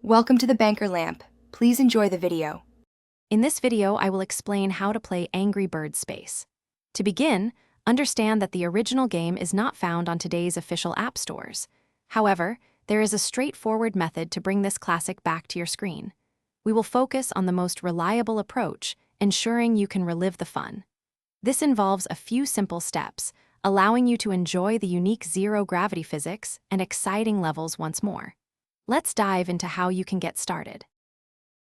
Welcome to the Banker Lamp. Please enjoy the video. In this video, I will explain how to play Angry Birds Space. To begin, understand that the original game is not found on today's official app stores. However, there is a straightforward method to bring this classic back to your screen. We will focus on the most reliable approach, ensuring you can relive the fun. This involves a few simple steps, allowing you to enjoy the unique zero-gravity physics and exciting levels once more. Let's dive into how you can get started.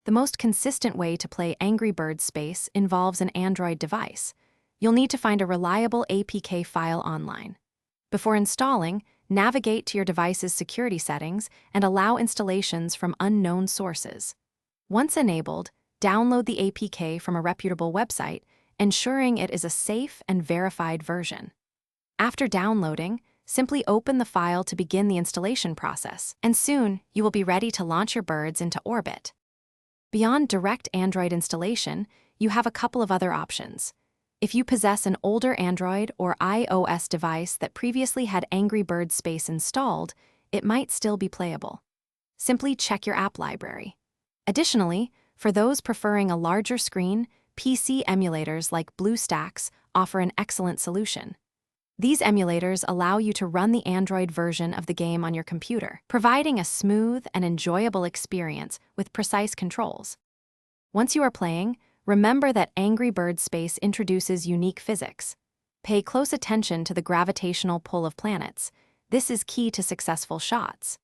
The most consistent way to play Angry Birds Space involves an Android device. You'll need to find a reliable APK file online. Before installing, navigate to your device's security settings and allow installations from unknown sources. Once enabled, download the APK from a reputable website, ensuring it is a safe and verified version. After downloading, simply open the file to begin the installation process, and soon you will be ready to launch your birds into orbit. Beyond direct Android installation, you have a couple of other options. If you possess an older Android or iOS device that previously had Angry Birds Space installed, it might still be playable. Simply check your app library. Additionally, for those preferring a larger screen, PC emulators like BlueStacks offer an excellent solution. These emulators allow you to run the Android version of the game on your computer, providing a smooth and enjoyable experience with precise controls. Once you are playing, remember that Angry Birds Space introduces unique physics. Pay close attention to the gravitational pull of planets. This is key to successful shots.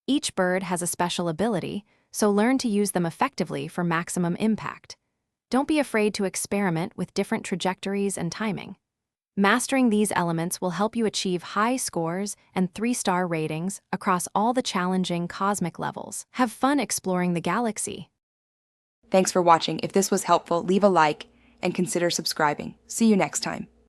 Each bird has a special ability, so learn to use them effectively for maximum impact. Don't be afraid to experiment with different trajectories and timing. Mastering these elements will help you achieve high scores and 3-star ratings across all the challenging cosmic levels. Have fun exploring the galaxy. Thanks for watching. If this was helpful, leave a like and consider subscribing. See you next time.